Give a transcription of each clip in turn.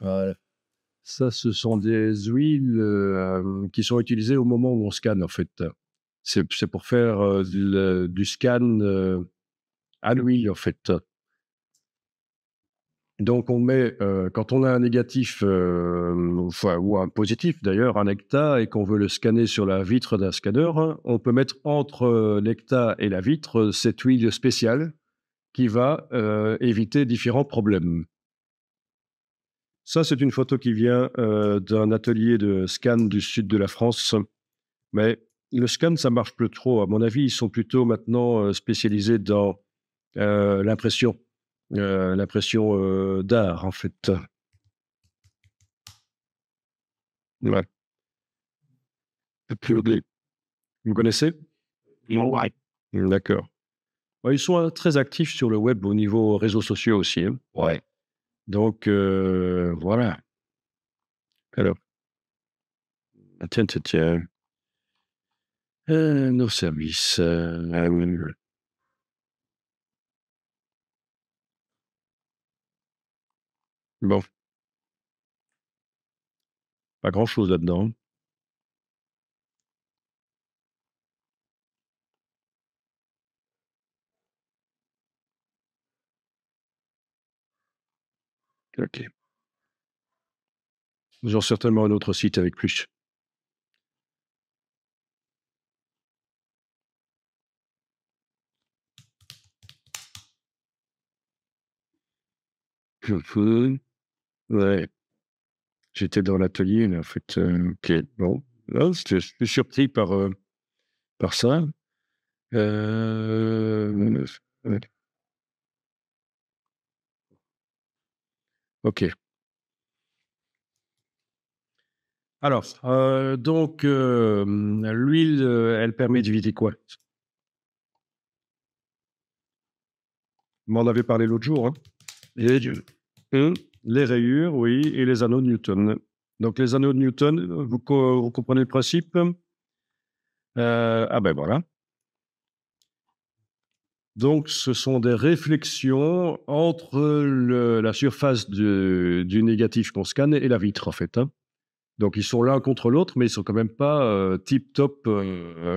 Voilà. Ça, ce sont des huiles qui sont utilisées au moment où on scanne, en fait. C'est pour faire du scan à l'huile, en fait. Donc, on met, quand on a un négatif, enfin, ou un positif d'ailleurs, un nectar, et qu'on veut le scanner sur la vitre d'un scanner, hein, on peut mettre entre nectar et la vitre cette huile spéciale qui va éviter différents problèmes. Ça, c'est une photo qui vient d'un atelier de scan du sud de la France. Mais le scan, ça marche plus trop. À mon avis, ils sont plutôt maintenant spécialisés dans l'impression, l'impression d'art, en fait. Ouais. Vous connaissez? Ouais. D'accord. Ouais, ils sont très actifs sur le web au niveau réseaux sociaux aussi, hein. Ouais. Donc, voilà. Alors, tiens, tiens, tiens. Nos services. Bon, pas grand-chose là-dedans. OK. Ils ont certainement un autre site avec plus. Ouais. J'étais dans l'atelier, là, en fait, OK. Bon, non, j'étais surpris par ça. Heu, ouais, OK. Alors, donc, l'huile, elle permet d'éviter quoi? On m'en avait parlé l'autre jour, hein. Et du Mmh. Les rayures, oui, et les anneaux de Newton. Donc les anneaux de Newton, vous comprenez le principe? Ah ben, voilà. Donc ce sont des réflexions entre la surface du négatif qu'on scanne et la vitre, en fait, hein. Donc ils sont l'un contre l'autre, mais ils sont quand même pas, tip top,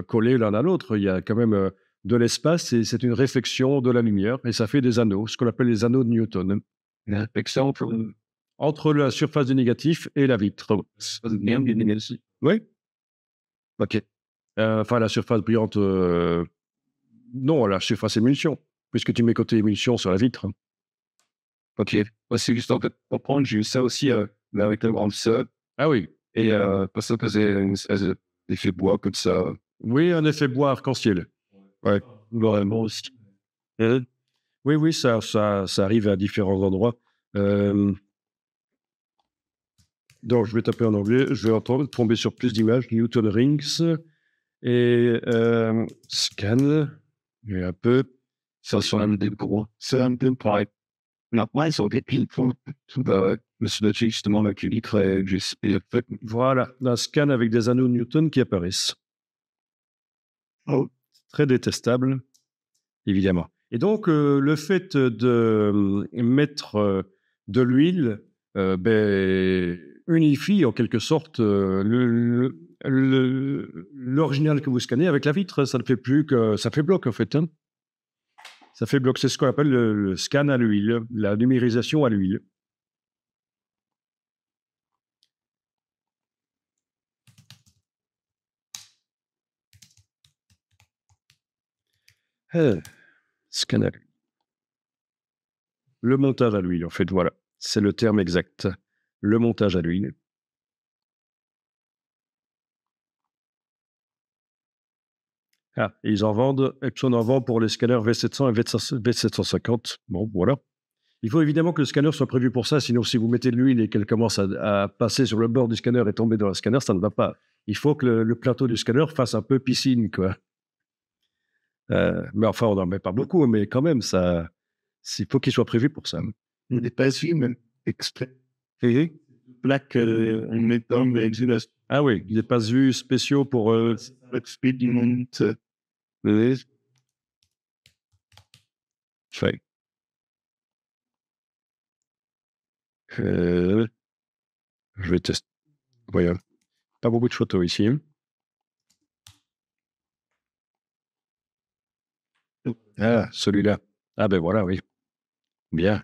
collés l'un à l'autre. Il y a quand même, de l'espace, et c'est une réflexion de la lumière, et ça fait des anneaux, ce qu'on appelle les anneaux de Newton, exemple, entre la surface du négatif et la vitre. Oui? OK. Enfin la surface brillante, non, la surface émulsion, puisque tu mets côté émulsion sur la vitre. OK. Ouais, c'est juste en fait pour comprendre, j'ai eu ça aussi, mais avec le grand sub Ah oui. et parce que faisait une espèce d'effet bois comme ça. Oui, un effet bois arc-en-ciel. Ouais. Vraiment aussi. Mmh. Oui, oui, ça arrive à différents endroits. Hem, donc je vais taper en anglais, je vais tomber sur plus d'images, Newton Rings, et scan, et un peu. Ça sur un des gros. C'est un peu pareil. Après, sur des piles, bah ouais, je me suis noté justement la cubique et en fait, Voilà, un scan avec des anneaux de Newton qui apparaissent. oh, Très détestable, évidemment. Et donc, le fait de mettre de l'huile, unifie en quelque sorte l'original que vous scannez avec la vitre. Ça ne fait plus que ça fait bloc, en fait, hein. Ça fait bloc. C'est ce qu'on appelle le scan à l'huile, la numérisation à l'huile. Scan à l'huile. Le montage à l'huile, en fait, voilà. C'est le terme exact. Le montage à l'huile. Ah, et ils en vendent, Epson en vend pour les scanners V700 et V750. Bon, voilà. Il faut évidemment que le scanner soit prévu pour ça, sinon si vous mettez de l'huile et qu'elle commence à passer sur le bord du scanner et tomber dans le scanner, ça ne va pas. Il faut que le plateau du scanner fasse un peu piscine, quoi. Mais enfin, on n'en met pas beaucoup, mais quand même, il faut qu'il soit prévu pour ça. il n'est pas su, mais exprès. Et- Plaque, en mettant les ah oui, des pas-vus spéciaux pour... experiment. les- fait. Je vais tester. Voyons. Pas beaucoup de photos ici. Ah, celui-là. Ah ben voilà, oui. Bien.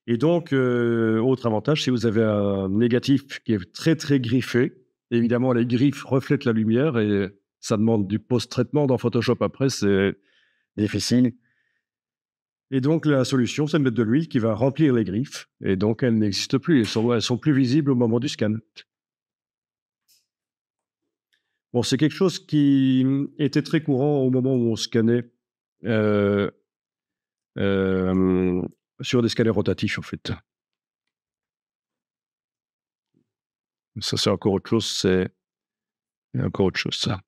Et donc, autre avantage, si vous avez un négatif qui est très, très griffé, évidemment, les griffes reflètent la lumière et ça demande du post-traitement dans Photoshop après, c'est difficile. Et donc, la solution, c'est de mettre de l'huile qui va remplir les griffes et donc elles n'existent plus. Elles sont plus visibles au moment du scan. Bon, c'est quelque chose qui était très courant au moment où on scannait euh, euh, sur des scanners rotatifs, en fait. Ça, c'est encore autre chose. C'est encore autre chose, ça.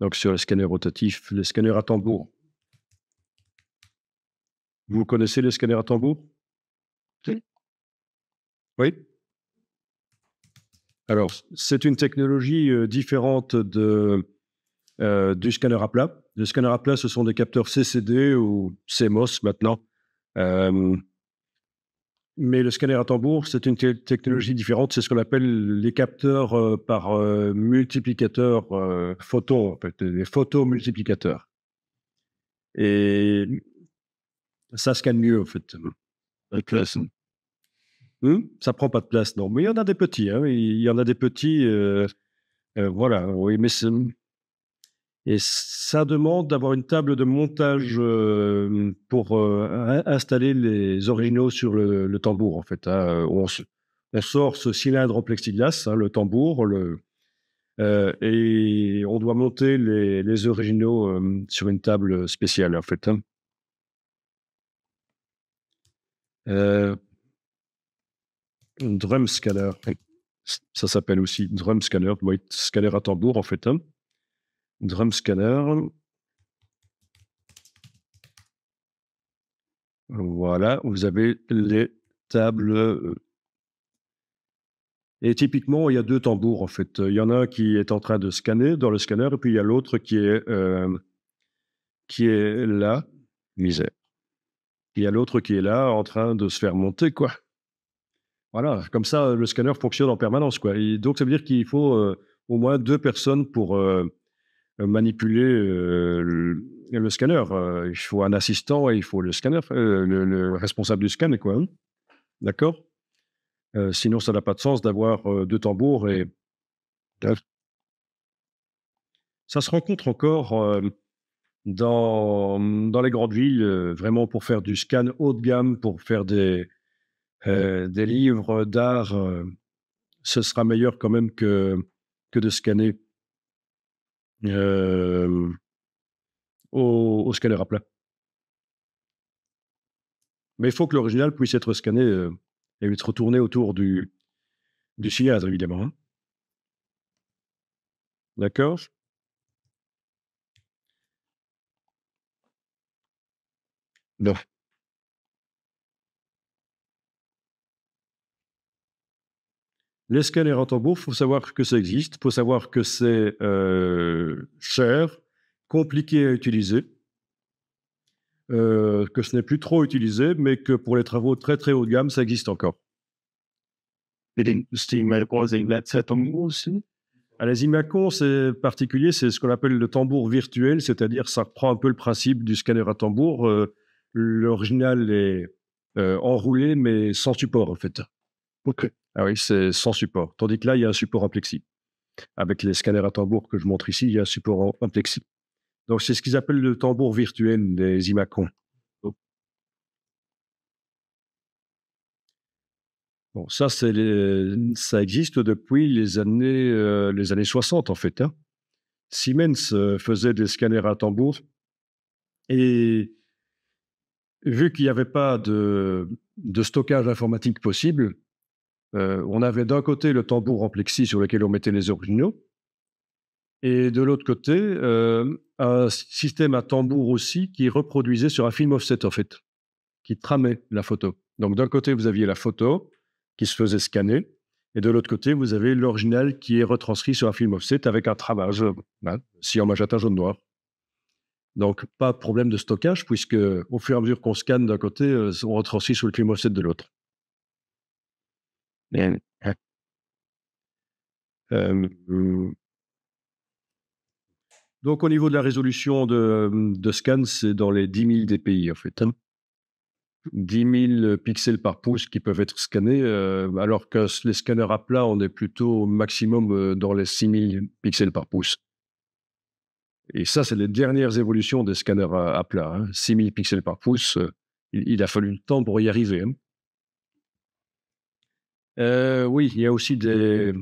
Donc, sur les scanners rotatifs, les scanners à tambour. Vous connaissez les scanners à tambour? Oui. Oui. Alors, c'est une technologie différente du scanner à plat. Le scanner à plat, ce sont des capteurs CCD ou CMOS maintenant. Euh, mais le scanner à tambour, c'est une technologie différente. C'est ce qu'on appelle les capteurs par multiplicateur photon, en fait, des photomultiplicateurs. Et ça scanne mieux, en fait. Ça prend pas de place, non. Mais il y en a des petits, hein. Il y en a des petits, voilà. Oui, mais et ça demande d'avoir une table de montage pour installer les originaux sur le tambour, en fait, hein. On sort ce cylindre en plexiglas, hein, le tambour, et on doit monter les originaux sur une table spéciale, en fait, hein. Euh, Drum scanner. Ça s'appelle aussi drum scanner, doit être scanner à tambour en fait, hein. Drum scanner. Voilà, vous avez les tables. Et typiquement, il y a deux tambours en fait. Il y en a un qui est en train de scanner dans le scanner, et puis il y a l'autre qui est là. Misère. Il y a l'autre qui est là en train de se faire monter, quoi. Voilà, comme ça, le scanner fonctionne en permanence, quoi. Et donc, ça veut dire qu'il faut au moins deux personnes pour manipuler le scanner. Il faut un assistant et il faut le scanner, le responsable du scan, quoi, hein. D'accord. Sinon, ça n'a pas de sens d'avoir deux tambours. Et ça se rencontre encore dans les grandes villes, vraiment pour faire du scan haut de gamme, pour faire des livres d'art. Ce sera meilleur quand même que de scanner euh, au scanner à plat. Mais il faut que l'original puisse être scanné et être tourné autour du cylindre, évidemment, hein. D'accord. Non. Les scanners en tambour, il faut savoir que ça existe, il faut savoir que c'est cher, compliqué à utiliser, que ce n'est plus trop utilisé, mais que pour les travaux très très haut de gamme, ça existe encore. À les Imacon, c'est particulier, c'est ce qu'on appelle le tambour virtuel, c'est-à-dire ça reprend un peu le principe du scanner à tambour. L'original est enroulé, mais sans support, en fait. Ok. Ah oui, c'est sans support. Tandis que là, il y a un support en plexi. Avec les scanners à tambour que je montre ici, il y a un support en plexi. Donc, c'est ce qu'ils appellent le tambour virtuel des Imacon. Bon, ça, ça existe depuis les années 60, en fait, hein. Siemens faisait des scanners à tambour et vu qu'il n'y avait pas de stockage informatique possible, on avait d'un côté le tambour en plexi sur lequel on mettait les originaux et de l'autre côté, un système à tambour aussi qui reproduisait sur un film offset, en fait, qui tramait la photo. Donc, d'un côté, vous aviez la photo qui se faisait scanner, et de l'autre côté, vous avez l'original qui est retranscrit sur un film offset avec un tramage, hein, si en magenta, jaune, noir. Donc, pas de problème de stockage, puisque au fur et à mesure qu'on scanne d'un côté, on retranscrit sur le film offset de l'autre. Donc, au niveau de la résolution de scan, c'est dans les 10 000 dpi, en fait. 10 000 pixels par pouce qui peuvent être scannés, alors que les scanners à plat, on est plutôt au maximum dans les 6 000 pixels par pouce. Et ça, c'est les dernières évolutions des scanners à plat. 6 000 pixels par pouce, il a fallu le temps pour y arriver. Oui, il y a aussi des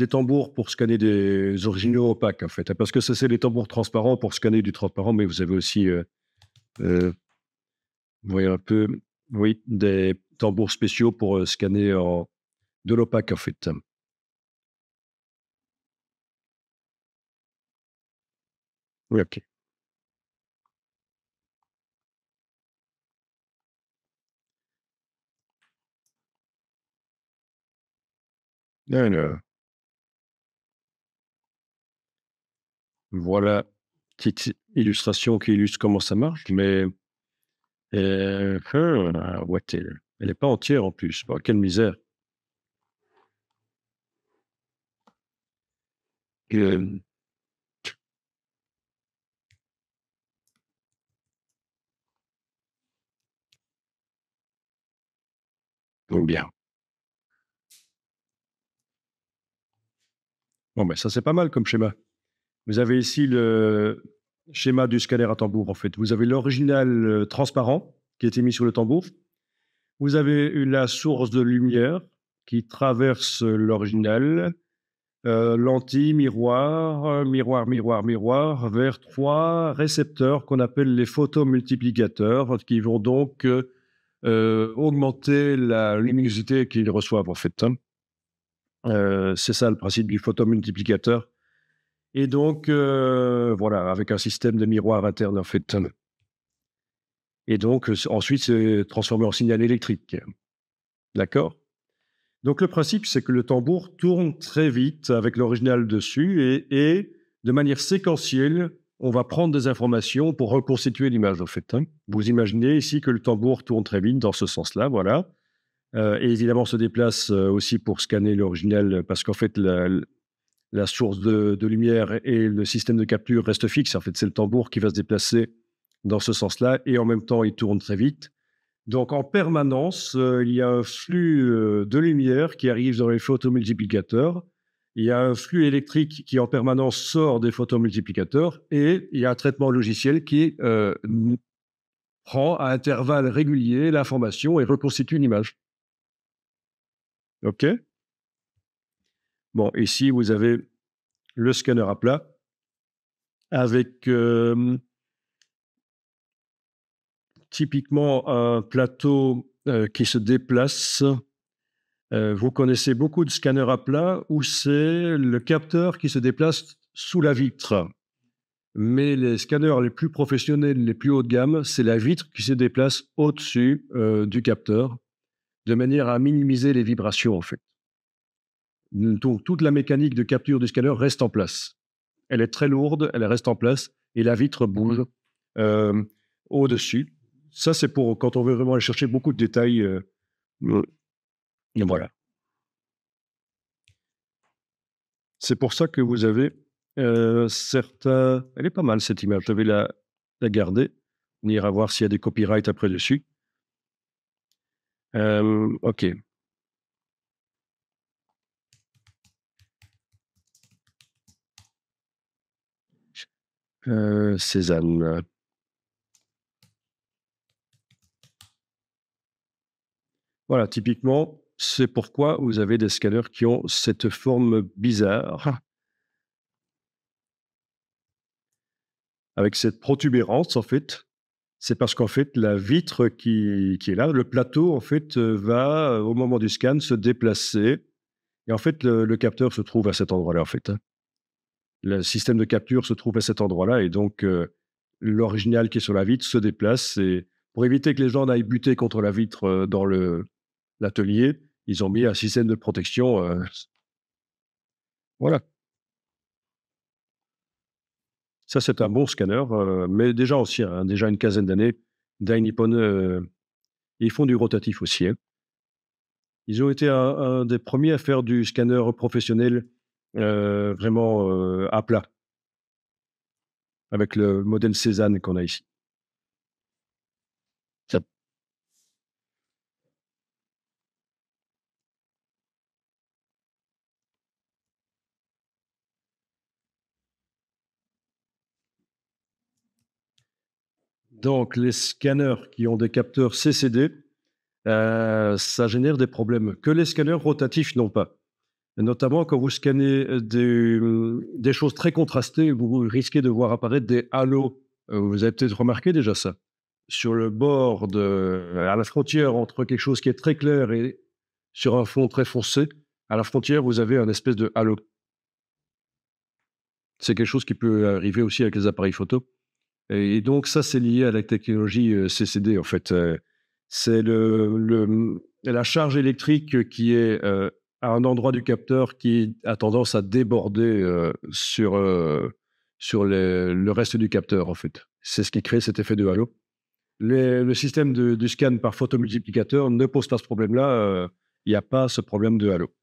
tambours pour scanner des originaux opaques, en fait. Parce que ça, c'est les tambours transparents pour scanner du transparent, mais vous avez aussi, vous voyez un peu, oui, des tambours spéciaux pour scanner de l'opaque, en fait. Oui, ok. Alors, voilà, petite illustration qui illustre comment ça marche, mais ouais, elle n'est pas entière en plus. Oh, quelle misère. Euh, donc bien. Bon, ben ça, c'est pas mal comme schéma. Vous avez ici le schéma du scanner à tambour, en fait. Vous avez l'original transparent qui a été mis sur le tambour. Vous avez la source de lumière qui traverse l'original, lentille, miroir, miroir, miroir, miroir, vers 3 récepteurs qu'on appelle les photomultiplicateurs, qui vont donc augmenter la luminosité qu'ils reçoivent, en fait. C'est ça le principe du photomultiplicateur. Et donc, voilà, avec un système de miroir interne, en fait. Et donc, ensuite, c'est transformé en signal électrique. D'accord? Donc, le principe, c'est que le tambour tourne très vite avec l'original dessus et de manière séquentielle, on va prendre des informations pour reconstituer l'image, en fait. Vous imaginez ici que le tambour tourne très vite dans ce sens-là, voilà. Et évidemment, se déplace aussi pour scanner l'original parce qu'en fait, la source de lumière et le système de capture restent fixes. En fait, c'est le tambour qui va se déplacer dans ce sens-là et en même temps, il tourne très vite. Donc, en permanence, il y a un flux de lumière qui arrive dans les photomultiplicateurs. Il y a un flux électrique qui, en permanence, sort des photomultiplicateurs et il y a un traitement logiciel qui prend à intervalles réguliers l'information et reconstitue une image. OK? Bon, ici, vous avez le scanner à plat avec typiquement un plateau qui se déplace. Vous connaissez beaucoup de scanners à plat où c'est le capteur qui se déplace sous la vitre. Mais les scanners les plus professionnels, les plus haut de gamme, c'est la vitre qui se déplace au-dessus du capteur, de manière à minimiser les vibrations, en fait. Donc, toute la mécanique de capture du scanner reste en place. Elle est très lourde, elle reste en place, et la vitre bouge euh, au-dessus. Ça, c'est pour quand on veut vraiment aller chercher beaucoup de détails. Et voilà. C'est pour ça que vous avez certains... Elle est pas mal, cette image. Je vais la garder. On ira voir s'il y a des copyrights après dessus. OK. Cézanne. Voilà, typiquement, c'est pourquoi vous avez des scanners qui ont cette forme bizarre, avec cette protubérance, en fait. C'est parce qu'en fait, la vitre qui est là, le plateau, en fait, va, au moment du scan, se déplacer. Et en fait, le capteur se trouve à cet endroit-là, en fait. Le système de capture se trouve à cet endroit-là. Et donc, l'original qui est sur la vitre se déplace Pour éviter que les gens n'aillent buter contre la vitre dans l'atelier, ils ont mis un système de protection. Voilà. Ça, c'est un bon scanner, mais déjà ancien, hein, déjà une quinzaine d'années. Dai Nippon, ils font du rotatif aussi, hein. Ils ont été un des premiers à faire du scanner professionnel, vraiment, à plat, avec le modèle Cézanne qu'on a ici. Ça Donc les scanners qui ont des capteurs CCD, ça génère des problèmes que les scanners rotatifs n'ont pas. Notamment quand vous scannez, des choses très contrastées, vous risquez de voir apparaître des halos. Vous avez peut-être remarqué déjà ça? Sur le bord à la frontière entre quelque chose qui est très clair et sur un fond très foncé, à la frontière, vous avez un espèce de halo. C'est quelque chose qui peut arriver aussi avec les appareils photo et donc ça, c'est lié à la technologie, CCD, en fait. C'est la charge électrique qui est, à un endroit du capteur qui a tendance à déborder, sur le reste du capteur, en fait. C'est ce qui crée cet effet de halo. Le système du scan par photomultiplicateur ne pose pas ce problème-là, il n'y a pas ce problème de halo.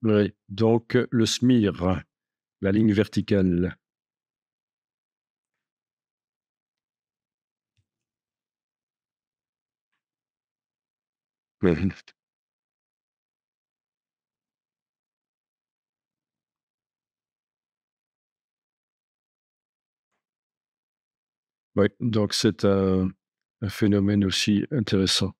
Oui, donc le SMIR, la ligne verticale. Mmh. Oui, donc c'est un phénomène aussi intéressant.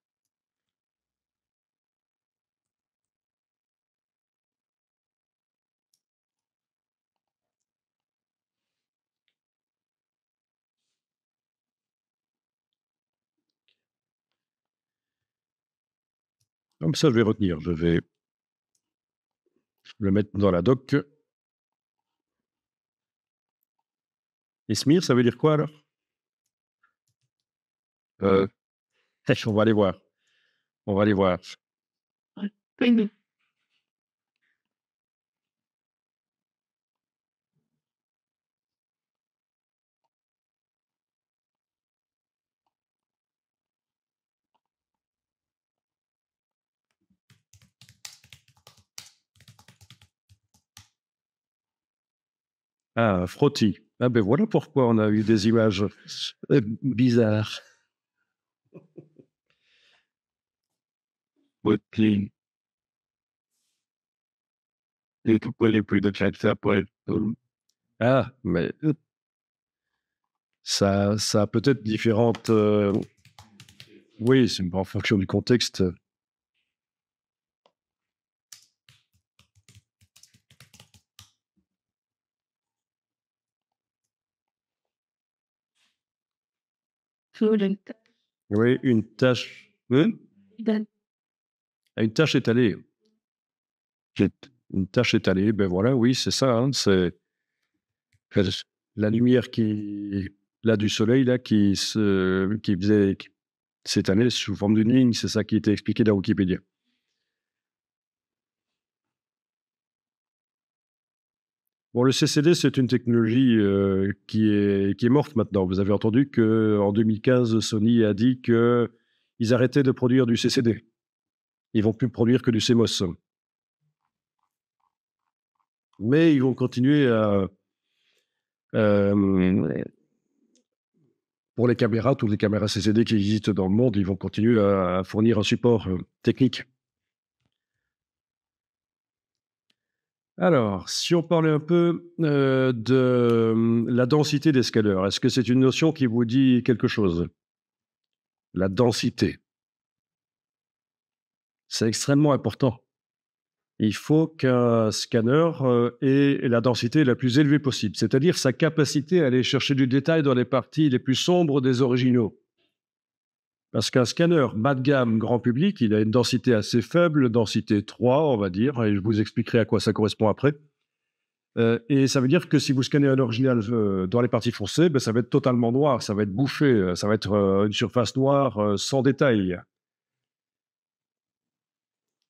Comme ça, je vais retenir, je vais le mettre dans la doc. Et SMIR, ça veut dire quoi alors? Euh, on va aller voir. On va aller voir. Ah, frottis. Ah ben voilà pourquoi on a eu des images bizarres. Clean. Et tout les plus de chat après. Ah, mais ça a peut-être différentes. Oui, c'est en fonction du contexte. Oui, une tâche. Ah, une tâche étalée. Une tâche étalée, ben voilà, oui, c'est ça, hein, c'est la lumière là, du soleil, là, qui s'étalait sous forme d'une ligne, c'est ça qui était expliqué dans Wikipédia. Bon, le CCD, c'est une technologie qui est morte maintenant. Vous avez entendu qu'en 2015, Sony a dit qu'ils arrêtaient de produire du CCD. Ils vont plus produire que du CMOS. Mais ils vont continuer pour les caméras, toutes les caméras CCD qui existent dans le monde, ils vont continuer à fournir un support technique. Alors, si on parlait un peu de la densité des scanners, est-ce que c'est une notion qui vous dit quelque chose? La densité. C'est extrêmement important. Il faut qu'un scanner ait la densité la plus élevée possible, c'est-à-dire sa capacité à aller chercher du détail dans les parties les plus sombres des originaux. Parce qu'un scanner bas de gamme grand public, il a une densité assez faible, densité 3, on va dire, et je vous expliquerai à quoi ça correspond après. Et ça veut dire que si vous scannez un original dans les parties foncées, ben, ça va être totalement noir, ça va être bouffé, ça va être une surface noire sans détail.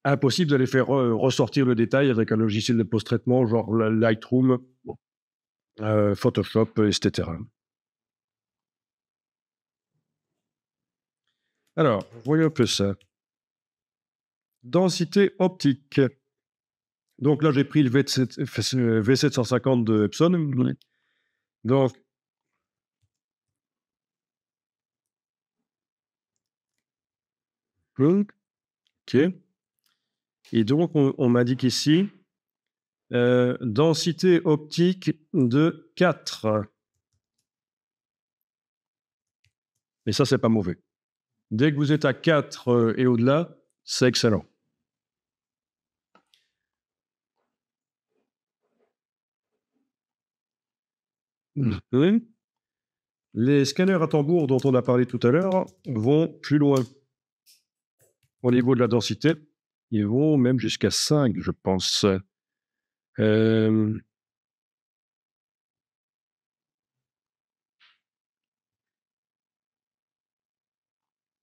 Impossible d'aller faire ressortir le détail avec un logiciel de post-traitement, genre Lightroom, Photoshop, etc. Alors, voyons un peu ça. Densité optique. Donc là, j'ai pris le V750 de Epson. Donc, OK. Et donc, on m'indique ici densité optique de 4. Et ça, c'est pas mauvais. Dès que vous êtes à 4 et au-delà, c'est excellent. Oui. Les scanners à tambour dont on a parlé tout à l'heure vont plus loin au niveau de la densité. Ils vont même jusqu'à 5, je pense.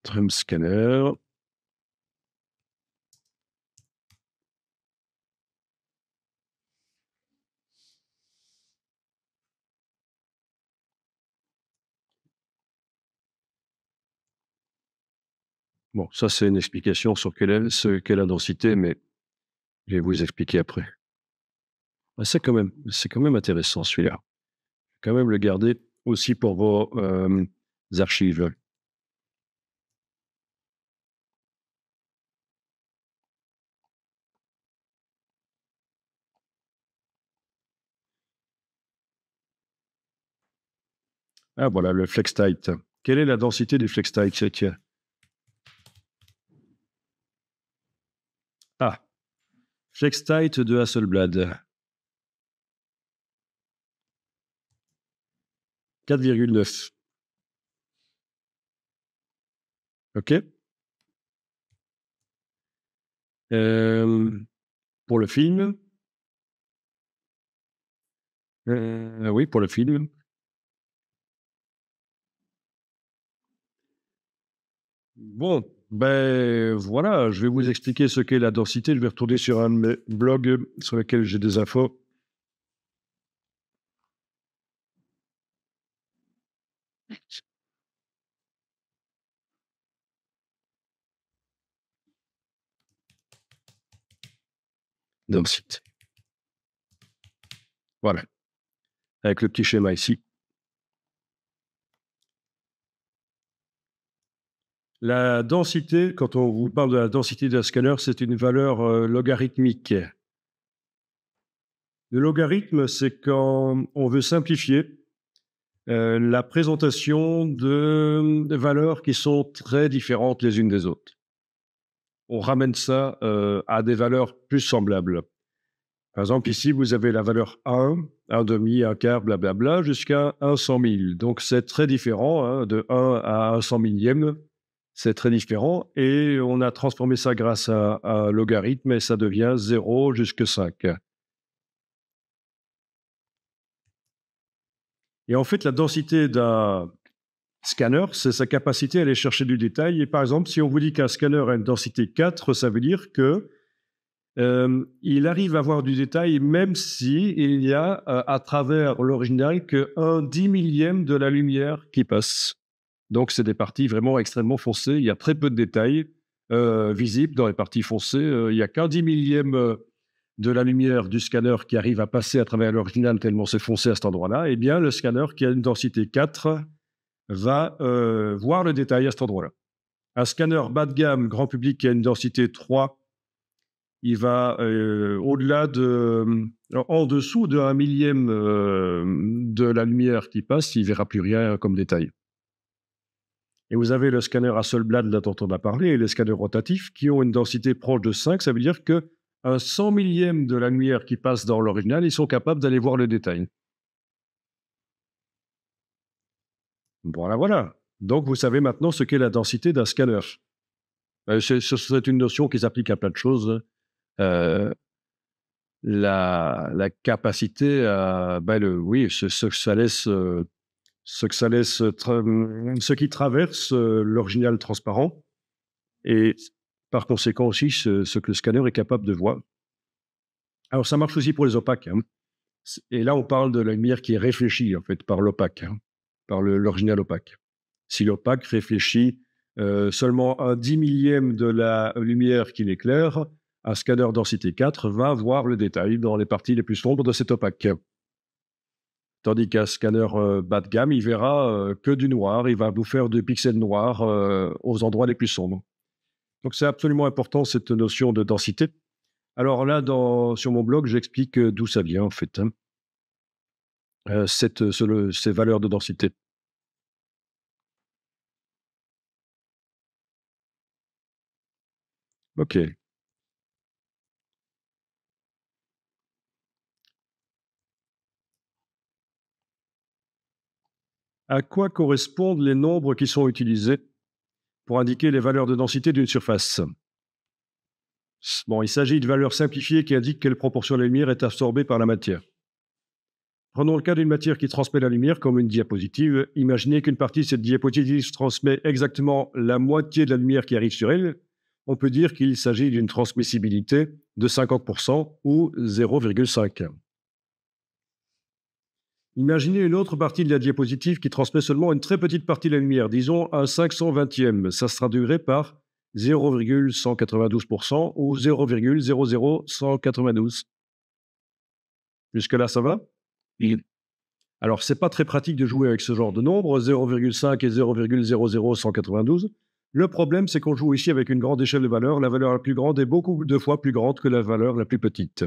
Trim scanner. Bon, ça, c'est une explication sur ce qu'est la densité, mais je vais vous expliquer après. C'est quand même intéressant, celui-là. Quand même le garder aussi pour vos archives. Ah, voilà, le FlexTight. Quelle est la densité du FlexTight, tiens? Ah, FlexTight de Hasselblad. 4,9. OK. Pour le film. Oui, pour le film. Bon, ben voilà, je vais vous expliquer ce qu'est la densité. Je vais retourner sur un de mes blogs sur lequel j'ai des infos. Densité. Voilà, avec le petit schéma ici. La densité, quand on vous parle de la densité d'un scanner, c'est une valeur logarithmique. Le logarithme, c'est quand on veut simplifier la présentation de valeurs qui sont très différentes les unes des autres. On ramène ça à des valeurs plus semblables. Par exemple, ici, vous avez la valeur 1, 1 demi, 1 quart, blablabla, jusqu'à 1 100 000. Donc, c'est très différent, hein, de 1 à 1 100 millième. C'est très différent. Et on a transformé ça grâce à un logarithme et ça devient 0 jusqu'à 5. Et en fait, la densité d'un scanner, c'est sa capacité à aller chercher du détail. Et par exemple, si on vous dit qu'un scanner a une densité 4, ça veut dire que il arrive à avoir du détail même si il y a à travers l'original que 1/10 millième de la lumière qui passe. Donc c'est des parties vraiment extrêmement foncées. Il y a très peu de détails visibles dans les parties foncées. Il n'y a qu'un 10 millième de la lumière du scanner qui arrive à passer à travers l'original tellement c'est foncé à cet endroit-là. Eh bien, le scanner qui a une densité 4 va voir le détail à cet endroit-là. Un scanner bas de gamme, grand public, qui a une densité 3, il va au-delà en dessous de 1 millième de la lumière qui passe, il ne verra plus rien comme détail. Et vous avez le scanner Hasselblad, là dont on a parlé, et les scanners rotatifs qui ont une densité proche de 5, ça veut dire que un 100 millième de la lumière qui passe dans l'original, ils sont capables d'aller voir le détail. Voilà, voilà. Donc, vous savez maintenant ce qu'est la densité d'un scanner. C'est une notion qui s'applique à plein de choses. la capacité à, oui, ce que ça laisse, ce qui traverse l'original transparent et par conséquent aussi ce que le scanner est capable de voir. Alors ça marche aussi pour les opaques, hein. Et là, on parle de la lumière qui est réfléchie en fait par l'opaque, hein, par l'original opaque. Si l'opaque réfléchit seulement un 10 millième de la lumière qui l'éclaire, un scanner densité 4 va voir le détail dans les parties les plus sombres de cet opaque. Tandis qu'un scanner bas de gamme, il verra que du noir, il va vous faire des pixels noirs aux endroits les plus sombres. Donc c'est absolument important cette notion de densité. Alors là, sur mon blog, j'explique d'où ça vient en fait, hein, ces valeurs de densité. Ok. À quoi correspondent les nombres qui sont utilisés pour indiquer les valeurs de densité d'une surface? Bon, il s'agit de valeurs simplifiées qui indiquent quelle proportion de la lumière est absorbée par la matière. Prenons le cas d'une matière qui transmet la lumière, comme une diapositive. Imaginez qu'une partie de cette diapositive transmet exactement la moitié de la lumière qui arrive sur elle. On peut dire qu'il s'agit d'une transmissibilité de 50% ou 0,5. Imaginez une autre partie de la diapositive qui transmet seulement une très petite partie de la lumière, disons un 520e. Ça se traduirait par 0,192% ou 0,00192. Jusque-là, ça va? Oui. Alors, c'est pas très pratique de jouer avec ce genre de nombres, 0,5 et 0,00192. Le problème, c'est qu'on joue ici avec une grande échelle de valeurs. La valeur la plus grande est beaucoup de fois plus grande que la valeur la plus petite.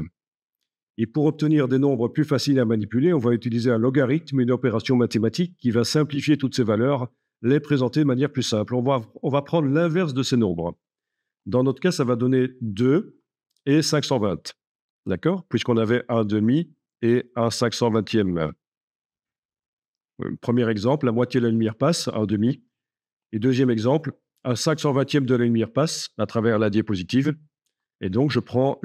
Et pour obtenir des nombres plus faciles à manipuler, on va utiliser un logarithme, une opération mathématique qui va simplifier toutes ces valeurs, les présenter de manière plus simple. On va prendre l'inverse de ces nombres. Dans notre cas, ça va donner 2 et 520. D'accord? Puisqu'on avait un demi et un 520e. Premier exemple, la moitié de la lumière passe, un demi. Et deuxième exemple, un 520e de la lumière passe à travers la diapositive. Et donc, je prends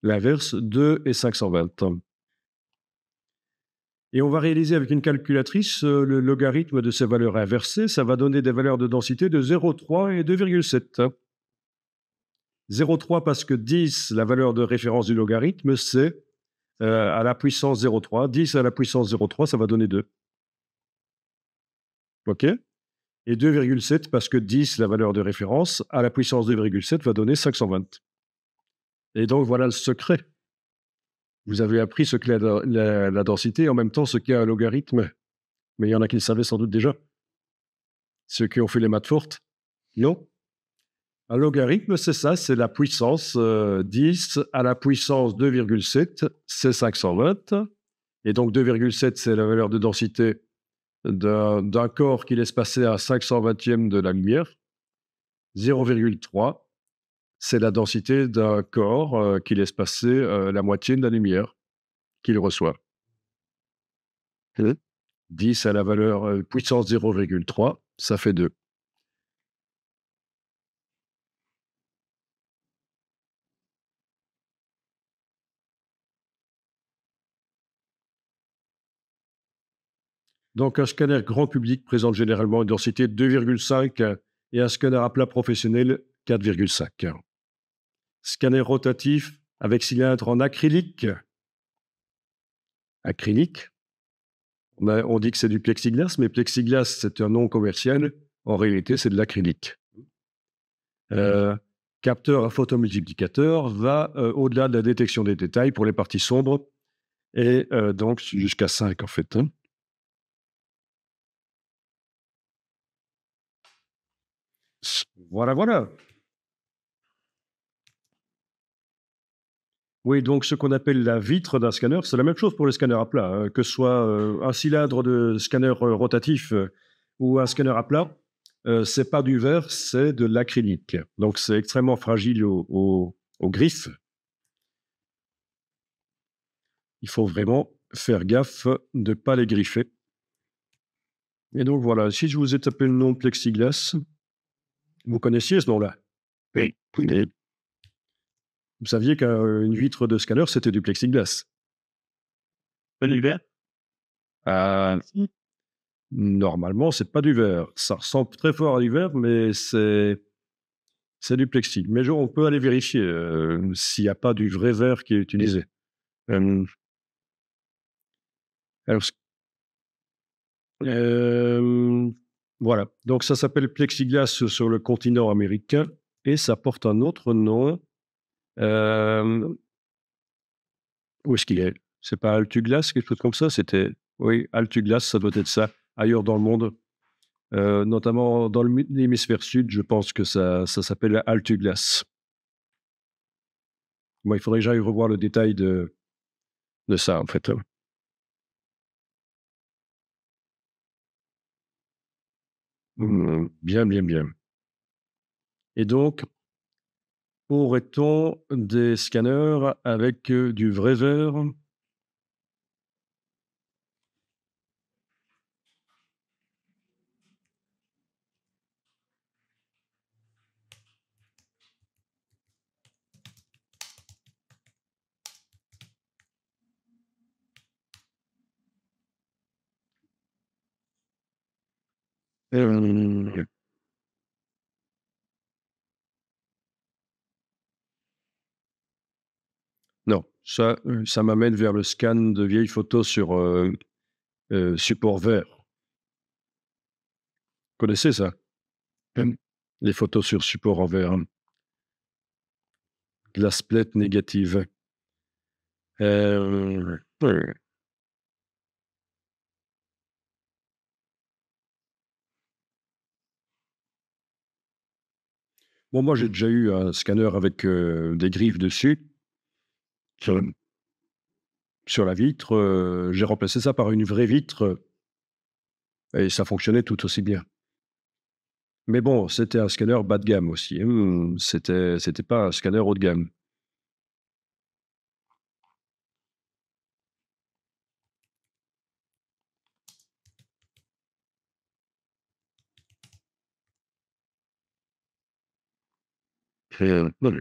l'inverse, 2 et 520. Et on va réaliser avec une calculatrice le logarithme de ces valeurs inversées. Ça va donner des valeurs de densité de 0,3 et 2,7. 0,3 parce que 10, la valeur de référence du logarithme, c'est à la puissance 0,3. 10 à la puissance 0,3, ça va donner 2. OK? Et 2,7 parce que 10, la valeur de référence, à la puissance 2,7 va donner 520. Et donc, voilà le secret. Vous avez appris ce qu'est la densité et en même temps ce qu'est un logarithme. Mais il y en a qui le savaient sans doute déjà. Ceux qui ont fait les maths fortes, non? Un logarithme, c'est ça, c'est la puissance 10 à la puissance 2,7, c'est 520. Et donc 2,7, c'est la valeur de densité d'un corps qui laisse passer un 520e de la lumière. 0,3, c'est la densité d'un corps qui laisse passer la moitié de la lumière qu'il reçoit. 10 à la valeur puissance 0,3, ça fait 2. Donc, un scanner grand public présente généralement une densité de 2,5 et un scanner à plat professionnel 4,5. Scanner rotatif avec cylindre en acrylique. Acrylique. On dit que c'est du plexiglas, mais plexiglas, c'est un nom commercial. En réalité, c'est de l'acrylique. Capteur à photomultiplicateur va au-delà de la détection des détails pour les parties sombres et donc jusqu'à 5 en fait, hein. Voilà, voilà. Oui, donc ce qu'on appelle la vitre d'un scanner, c'est la même chose pour les scanners à plat, hein, que ce soit un cylindre de scanner rotatif ou un scanner à plat, c'est pas du verre, c'est de l'acrylique. Donc c'est extrêmement fragile aux griffes. Il faut vraiment faire gaffe de ne pas les griffer. Et donc voilà, si je vous ai tapé le nom de plexiglas, vous connaissiez ce nom-là? Oui. Vous saviez qu'une vitre de scanner, c'était du plexiglas? Pas l'hiver? Si. Normalement, c'est pas du verre. Ça ressemble très fort à du verre, mais c'est du plexi. Mais on peut aller vérifier s'il n'y a pas du vrai verre qui est utilisé. Euh, alors, euh, voilà. Donc, ça s'appelle plexiglas sur le continent américain et ça porte un autre nom. Euh, où est-ce qu'il est? C'est pas Altuglas, quelque chose comme ça? C'était. Oui, Altuglas, ça doit être ça. Ailleurs dans le monde. Notamment dans l'hémisphère sud, je pense que ça s'appelle Altuglas. Moi, il faudrait que j'aille revoir le détail de ça, en fait. Bien, bien, bien. Et donc, aurait-on des scanners avec du vrai verre? Euh, non, ça m'amène vers le scan de vieilles photos sur support vert. Vous connaissez ça? Les photos sur support en verre. Glace plate négative. Ouais. Bon, moi, j'ai déjà eu un scanner avec des griffes dessus sur, sur la vitre. J'ai remplacé ça par une vraie vitre et ça fonctionnait tout aussi bien. Mais bon, c'était un scanner bas de gamme aussi. C'était pas un scanner haut de gamme. Non.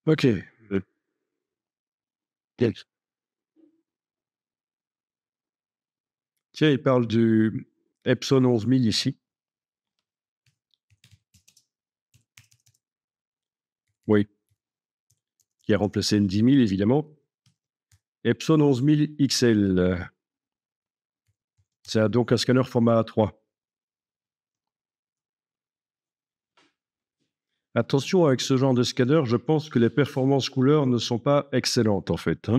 Ok. Yes. Tiens, il parle du Epson 11000 ici. Oui. Qui a remplacé une 10000, évidemment. Epson 11000 XL. C'est donc un scanner format A3. Attention avec ce genre de scanner, je pense que les performances couleurs ne sont pas excellentes en fait.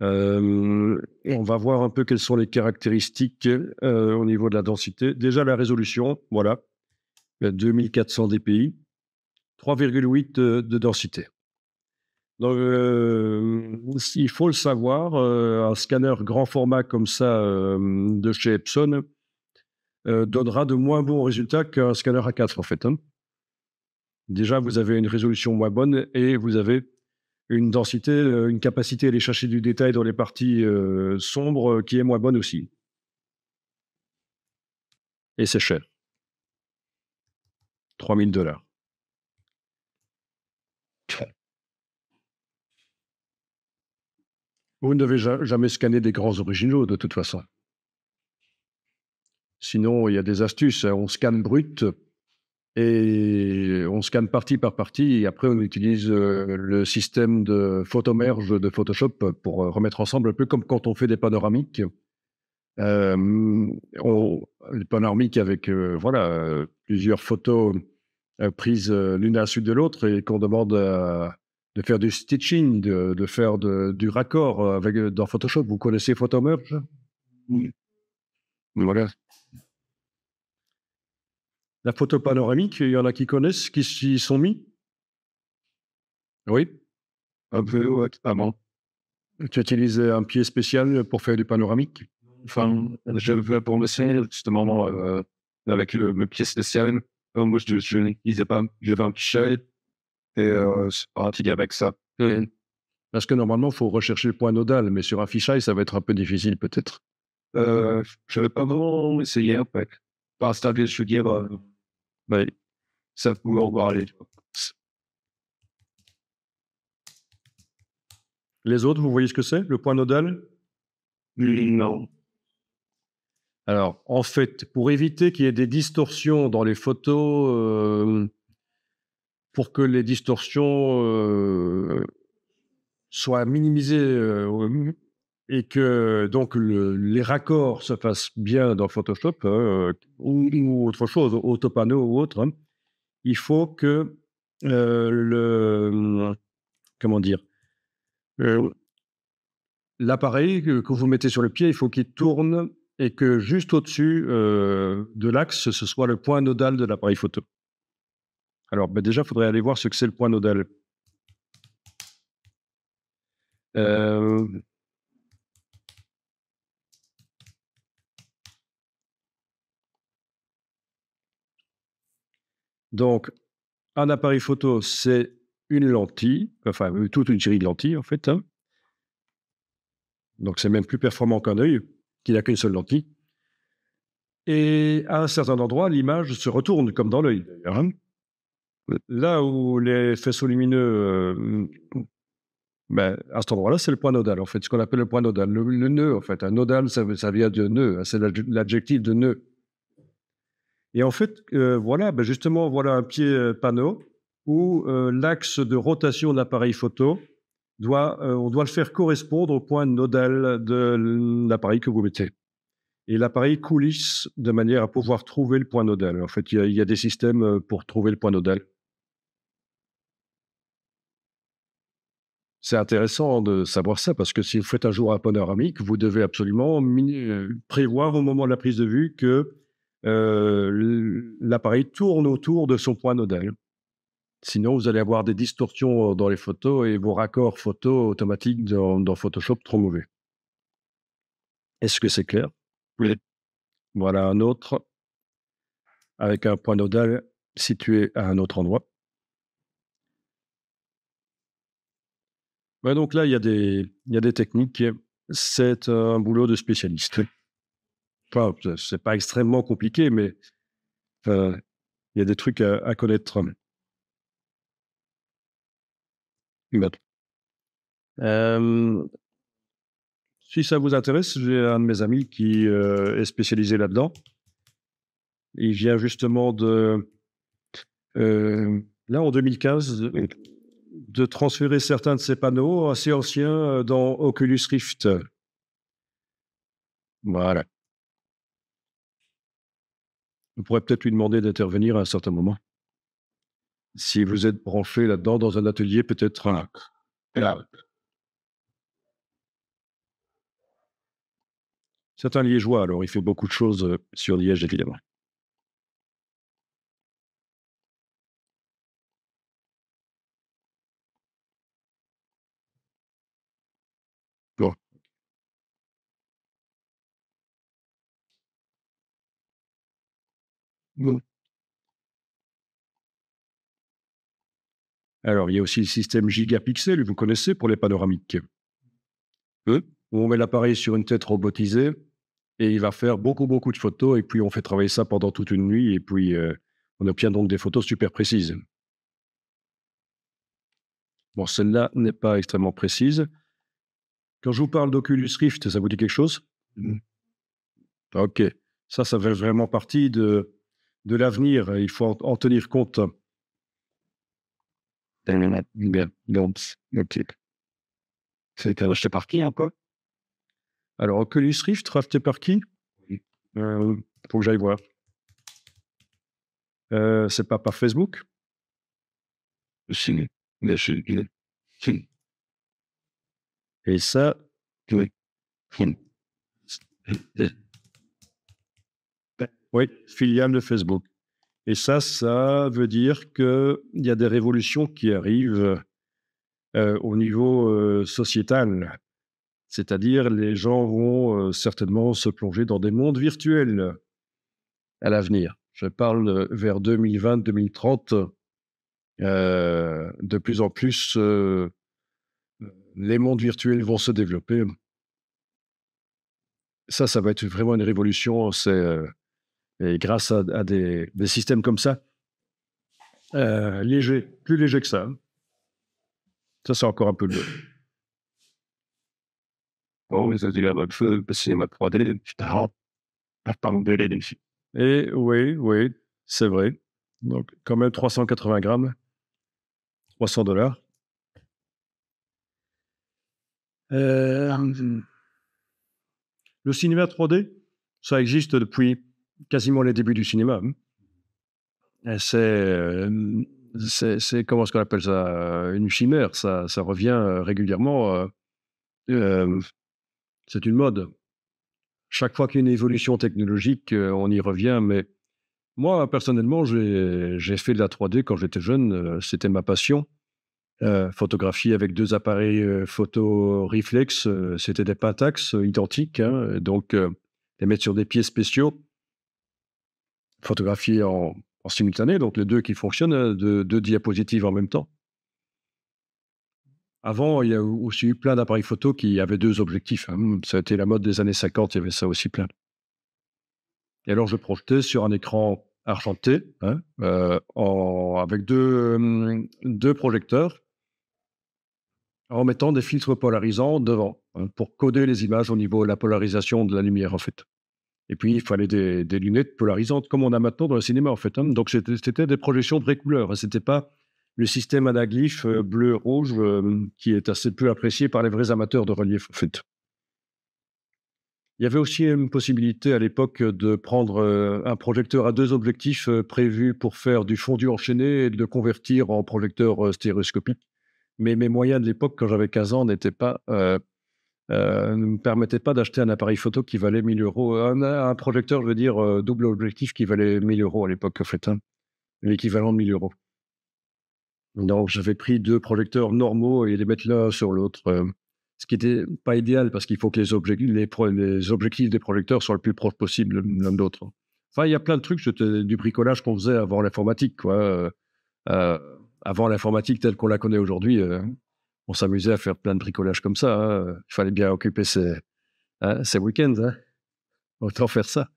On va voir un peu quelles sont les caractéristiques au niveau de la densité. Déjà la résolution, voilà, 2400 dpi, 3,8 de densité. Donc, il faut le savoir, un scanner grand format comme ça de chez Epson donnera de moins bons résultats qu'un scanner A4 en fait. Déjà, vous avez une résolution moins bonne et vous avez une densité, une capacité à aller chercher du détail dans les parties sombres qui est moins bonne aussi. Et c'est cher. 3000 $. Vous ne devez jamais scanner des grands originaux de toute façon. Sinon, il y a des astuces. On scanne brut et on scanne partie par partie. Et après, on utilise le système de photomerge de Photoshop pour remettre ensemble, un peu comme quand on fait des panoramiques. Les panoramiques avec voilà, plusieurs photos prises l'une à la suite de l'autre et qu'on demande de faire du stitching, de faire du raccord dans Photoshop. Vous connaissez Photomerge? Oui. Voilà. La photo panoramique, il y en a qui connaissent, qui s'y sont mis? Oui. Un peu, ouais, totalement. Tu utilises un pied spécial pour faire du panoramique? Enfin, je veux pour le ciel, justement, avec le pied spécial. Moi, je n'utilisais pas, j'avais un pichet et c'est pratique avec ça. Parce que normalement, il faut rechercher le point nodal, mais sur un fisheye, ça va être un peu difficile peut-être. Je n'avais pas vraiment essayé, en fait. Par stade, je veux dire, mais ça pouvait encore aller. Les autres, vous voyez ce que c'est, le point nodal? Non. Alors, en fait, pour éviter qu'il y ait des distorsions dans les photos, pour que les distorsions soient minimisées et que donc les raccords se fassent bien dans Photoshop ou autre chose, Autopano ou autre, hein, il faut que comment dire, euh, l'appareil que vous mettez sur le pied, il faut qu'il tourne et que juste au-dessus de l'axe, ce soit le point nodal de l'appareil photo. Alors, ben déjà, il faudrait aller voir ce que c'est le point nodal. Euh, donc, un appareil photo, c'est une lentille, enfin, toute une série de lentilles, en fait, hein. Donc, c'est même plus performant qu'un œil, qui n'a qu'une seule lentille. Et à un certain endroit, l'image se retourne, comme dans l'œil, d'ailleurs, hein. Là où les faisceaux lumineux, ben, à cet endroit-là, c'est le point nodal, en fait, ce qu'on appelle le point nodal. Le nœud, en fait. Un nodal, ça vient de nœud, hein, c'est l'adjectif de nœud. Et en fait, voilà, ben justement, voilà un pied panneau où l'axe de rotation de l'appareil photo on doit le faire correspondre au point nodal de l'appareil que vous mettez. Et l'appareil coulisse de manière à pouvoir trouver le point nodal. En fait, il y a des systèmes pour trouver le point nodal. C'est intéressant de savoir ça parce que si vous faites un jour un panoramique, vous devez absolument prévoir au moment de la prise de vue que l'appareil tourne autour de son point nodal. Sinon, vous allez avoir des distorsions dans les photos et vos raccords photos automatiques dans Photoshop trop mauvais. Est-ce que c'est clair? Oui. Voilà un autre avec un point nodal situé à un autre endroit. Ouais, donc là, il y a des techniques. C'est un boulot de spécialiste. Enfin, c'est pas extrêmement compliqué, mais il y a des trucs à connaître. Euh, si ça vous intéresse, j'ai un de mes amis qui est spécialisé là-dedans. Il vient justement là, en 2015, de transférer certains de ses panneaux assez anciens dans Oculus Rift. Voilà. Vous pourrez peut-être lui demander d'intervenir à un certain moment. Si vous êtes branché là-dedans dans un atelier, peut-être. C'est un Liégeois, alors il fait beaucoup de choses sur Liège, évidemment. Bon. Bon. Alors, il y a aussi le système gigapixel, vous connaissez, pour les panoramiques. Où on met l'appareil sur une tête robotisée et il va faire beaucoup, beaucoup de photos et puis on fait travailler ça pendant toute une nuit et puis on obtient donc des photos super précises. Bon, celle-là n'est pas extrêmement précise. Quand je vous parle d'Oculus Rift, ça vous dit quelque chose? Ok. Ça fait vraiment partie de l'avenir. Il faut en tenir compte. Bien. Donc, ok. C'était acheté par qui, un peu? Alors, Oculus Rift, racheté par qui? Faut que j'aille voir. C'est pas par Facebook? Si. Mais je... Si. Et ça, Oui. oui, filiale de Facebook. Et ça veut dire qu'il y a des révolutions qui arrivent au niveau sociétal. C'est-à-dire, les gens vont certainement se plonger dans des mondes virtuels à l'avenir. Je parle vers 2020-2030. De plus en plus, les mondes virtuels vont se développer. Ça va être vraiment une révolution. Et grâce à des systèmes comme ça, légers, plus légers que ça. Ça, c'est encore un peu mieux. Oh, mais ça, c'est la bonne chose, parce que c'est ma 3D, putain. Ah, pardon, de les défis. Et oui, c'est vrai. Donc, quand même 380 grammes, 300 $. Le cinéma 3D, ça existe depuis quasiment les débuts du cinéma. Et comment est-ce qu'on appelle ça? Une chimère, ça revient régulièrement. Euh, c'est une mode. Chaque fois qu'il y a une évolution technologique, on y revient. Mais moi, personnellement, j'ai fait de la 3D quand j'étais jeune. C'était ma passion. Photographier avec 2 appareils photo réflexe, c'était des Pentax identiques, hein, donc les mettre sur des pieds spéciaux, photographier en simultané, donc les 2 qui fonctionnent, 2 diapositives en même temps. Avant, il y a aussi eu plein d'appareils photo qui avaient 2 objectifs, hein. Ça a été la mode des années 50, il y avait ça aussi plein. Et alors je projetais sur un écran argenté, hein, avec 2 projecteurs, en mettant des filtres polarisants devant, hein, pour coder les images au niveau de la polarisation de la lumière, en fait. Et puis, il fallait des lunettes polarisantes, comme on a maintenant dans le cinéma, en fait, hein. Donc, c'était des projections de vraies couleurs, hein. C'était pas le système anaglyphe bleu-rouge qui est assez peu apprécié par les vrais amateurs de relief, en fait. Il y avait aussi une possibilité à l'époque de prendre un projecteur à 2 objectifs prévus pour faire du fondu enchaîné et de le convertir en projecteur stéréoscopique. Mais mes moyens de l'époque, quand j'avais 15 ans, ne me permettaient pas d'acheter un appareil photo qui valait 1 000 €. Un projecteur, je veux dire, double objectif qui valait 1 000 € à l'époque, en fait, hein, l'équivalent de 1 000 €. Donc, j'avais pris 2 projecteurs normaux et les mettre l'un sur l'autre, ce qui était pas idéal parce qu'il faut que les objectifs des projecteurs soient le plus proches possible l'un de l'autre. Enfin, il y a plein de trucs, c'était du bricolage qu'on faisait avant l'informatique, quoi. Heu, Avant l'informatique telle qu'on la connaît aujourd'hui, on s'amusait à faire plein de bricolage comme ça, hein. Il fallait bien occuper ses week-ends, hein. Autant faire ça.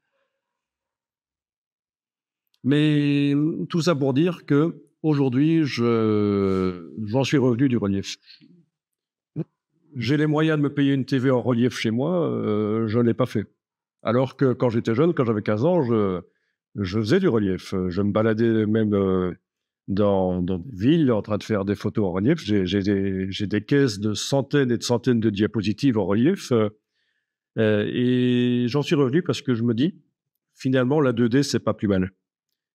Mais tout ça pour dire qu'aujourd'hui, j'en suis revenu du relief. J'ai les moyens de me payer une TV en relief chez moi, je ne l'ai pas fait. Alors que quand j'étais jeune, quand j'avais 15 ans, je faisais du relief. Je me baladais même dans des villes en train de faire des photos en relief. J'ai des caisses de centaines et de centaines de diapositives en relief. Et j'en suis revenu parce que je me dis, finalement, la 2D, c'est pas plus mal.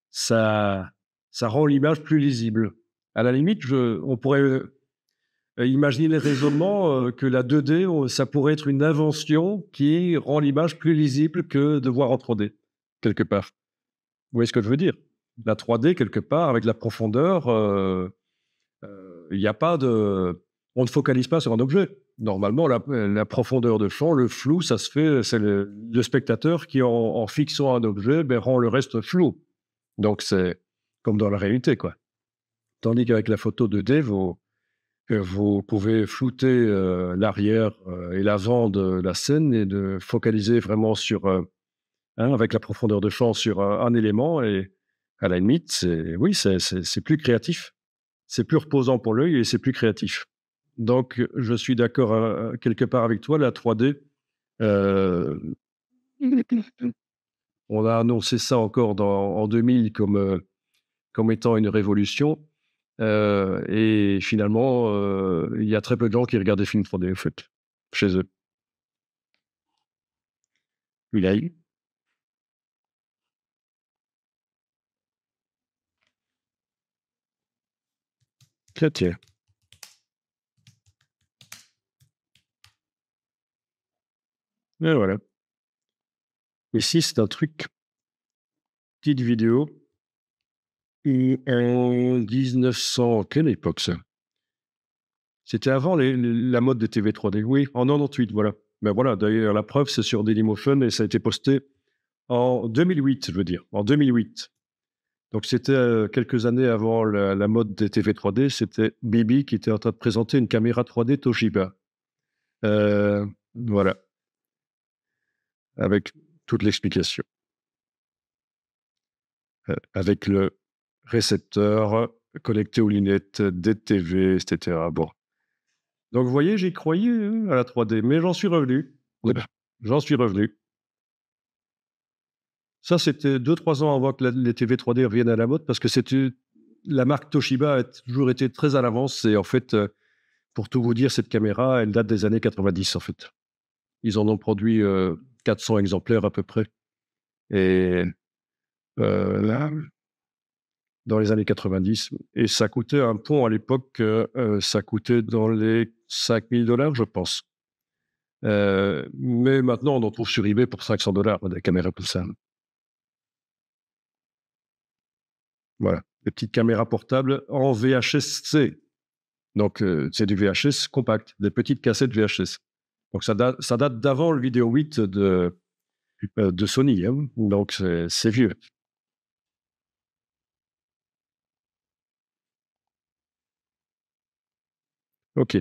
Ça, ça rend l'image plus lisible. À la limite, on pourrait imaginer les raisonnements que la 2D, ça pourrait être une invention qui rend l'image plus lisible que de voir en 3D, quelque part. Vous voyez ce que je veux dire? La 3D, quelque part, avec la profondeur, il n'y a pas de. On ne focalise pas sur un objet. Normalement, la profondeur de champ, le flou, ça se fait, c'est le spectateur qui, en fixant un objet, ben, rend le reste flou. Donc, c'est comme dans la réalité, quoi. Tandis qu'avec la photo 2D, vous pouvez flouter l'arrière et l'avant de la scène et de focaliser vraiment sur, hein, avec la profondeur de champ, sur un élément. Et à la limite, oui, c'est plus créatif. C'est plus reposant pour l'œil et c'est plus créatif. Donc, je suis d'accord quelque part avec toi, la 3D. euh, on a annoncé ça encore en 2000 comme étant une révolution. Et finalement, il y a très peu de gens qui regardent des films 3D, en fait, chez eux. Il a eu. Tiens. Et voilà. Ici, c'est un truc, petite vidéo, et en 1900, quelle époque ça? C'était avant la mode des TV 3D. Oui, en 98, voilà. Ben voilà, d'ailleurs, la preuve, c'est sur Dailymotion et ça a été posté en 2008, je veux dire, en 2008. Donc c'était quelques années avant la mode des TV 3D, c'était Bibi qui était en train de présenter une caméra 3D Toshiba. Voilà, avec toute l'explication. Avec le récepteur connecté aux lunettes DTV, etc. Bon. Donc vous voyez, j'y croyais à la 3D, mais j'en suis revenu. J'en suis revenu. Ça, c'était 2-3 ans avant que les TV 3D reviennent à la mode, parce que la marque Toshiba a toujours été très à l'avance. Et en fait, pour tout vous dire, cette caméra, elle date des années 90, en fait. Ils en ont produit 400 exemplaires à peu près. Et là, dans les années 90. Et ça coûtait un pont à l'époque, ça coûtait dans les 5 000 $, je pense. Mais maintenant, on en trouve sur eBay pour 500 $, des caméras comme ça. Voilà, des petites caméras portables en VHS-C. Donc, c'est du VHS compact, des petites cassettes VHS. Donc, ça date d'avant le Vidéo 8 de Sony, hein. Donc, c'est vieux. OK.